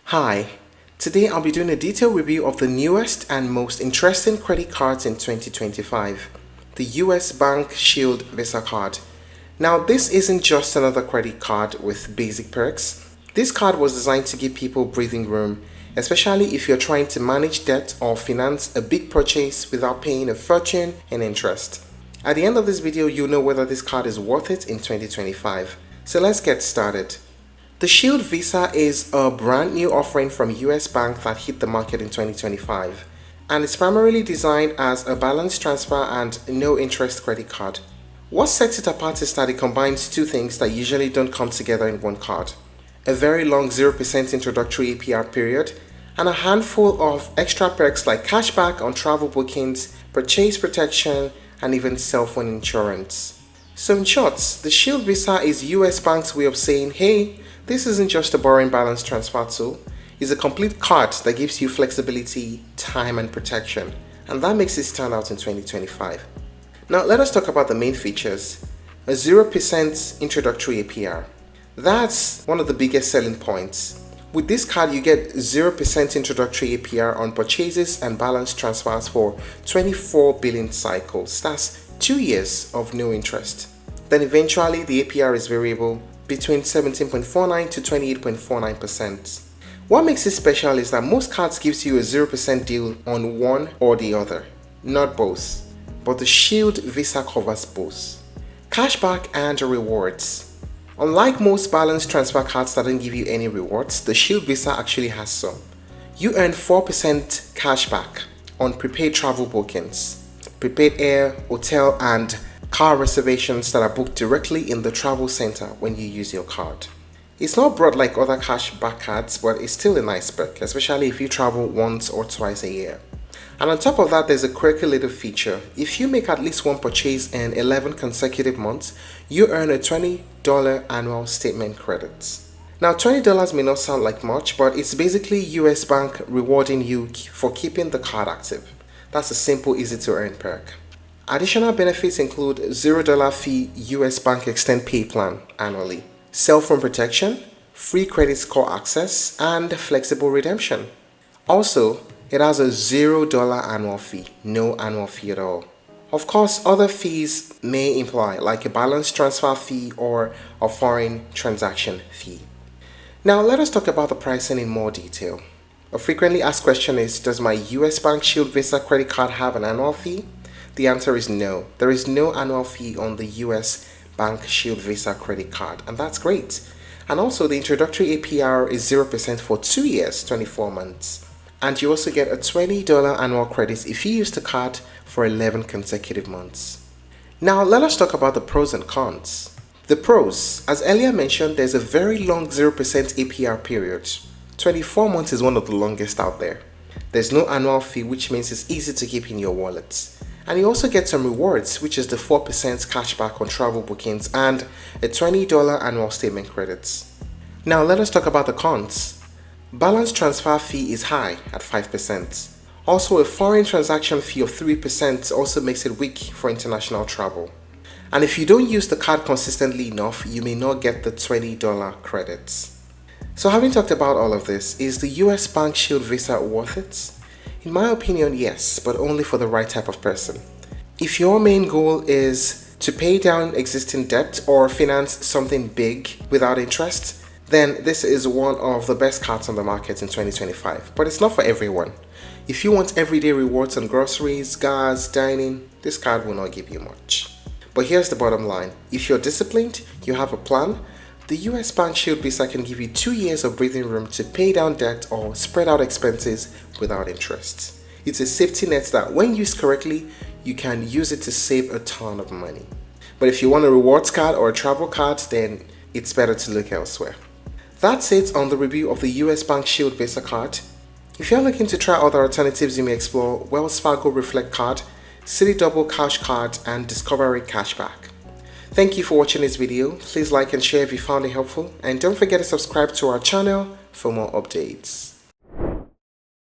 Hi, today I'll be doing a detailed review of the newest and most interesting credit cards in 2025, the US Bank Shield Visa card. Now, this isn't just another credit card with basic perks. This card was designed to give people breathing room, especially if you're trying to manage debt or finance a big purchase without paying a fortune in interest. At the end of this video, you'll know whether this card is worth it in 2025. So let's get started. The Shield Visa is a brand new offering from US Bank that hit the market in 2025, and it's primarily designed as a balance transfer and no interest credit card. What sets it apart is that it combines two things that usually don't come together in one card: a very long 0% introductory APR period and a handful of extra perks like cashback on travel bookings, purchase protection, and even cell phone insurance. So in short, the Shield Visa is US Bank's way of saying, hey, this isn't just a boring balance transfer tool, it's a complete card that gives you flexibility, time, and protection, and that makes it stand out in 2025. Now let us talk about the main features. A 0% introductory APR. That's one of the biggest selling points. With this card, you get 0% introductory APR on purchases and balance transfers for 24 billing cycles. That's 2 years of no interest. Then eventually the APR is variable between 17.49 to 28.49%. What makes it special is that most cards gives you a 0% deal on one or the other, not both. But the Shield Visa covers both. Cashback and rewards. Unlike most balance transfer cards that don't give you any rewards, the Shield Visa actually has some. You earn 4% cashback on prepaid travel bookings, prepaid air, hotel, and car reservations that are booked directly in the travel center when you use your card. It's not broad like other cashback cards, but it's still a nice perk, especially if you travel once or twice a year. And on top of that, there's a quirky little feature. If you make at least one purchase in 11 consecutive months, you earn a $20 annual statement credits. Now, $20 may not sound like much, but it's basically US Bank rewarding you for keeping the card active. That's a simple, easy to earn perk. Additional benefits include $0 fee US Bank Extend Pay plan annually, cell phone protection, free credit score access, and flexible redemption. Also, it has a $0 annual fee, no annual fee at all. Of course, other fees may imply, like a balance transfer fee or a foreign transaction fee. Now, let us talk about the pricing in more detail. A frequently asked question is, does my US Bank Shield Visa credit card have an annual fee? The answer is no. There is no annual fee on the US Bank Shield Visa credit card, and that's great. And also, the introductory APR is 0% for 2 years, 24 months. And you also get a $20 annual credit if you use the card for 11 consecutive months. Now, let us talk about the pros and cons. The pros, as earlier mentioned, there's a very long 0% APR period. 24 months is one of the longest out there. There's no annual fee, which means it's easy to keep in your wallet. And you also get some rewards, which is the 4% cashback on travel bookings and a $20 annual statement credits. Now let us talk about the cons. Balance transfer fee is high at 5%. Also, a foreign transaction fee of 3% also makes it weak for international travel. And if you don't use the card consistently enough, you may not get the $20 credits. So having talked about all of this, is the US Bank Shield Visa worth it? In my opinion, yes, but only for the right type of person. If your main goal is to pay down existing debt or finance something big without interest, then this is one of the best cards on the market in 2025. But it's not for everyone. If you want everyday rewards on groceries, gas, dining, this card will not give you much. But here's the bottom line. If you're disciplined, you have a plan, the US Bank Shield Visa can give you 2 years of breathing room to pay down debt or spread out expenses without interest. It's a safety net that, when used correctly, you can use it to save a ton of money. But if you want a rewards card or a travel card, then it's better to look elsewhere. That's it on the review of the US Bank Shield Visa card. If you're looking to try other alternatives, you may explore Wells Fargo Reflect Card, Citi Double Cash Card, and Discovery Cashback. Thank you for watching this video. Please like and share if you found it helpful, and don't forget to subscribe to our channel for more updates.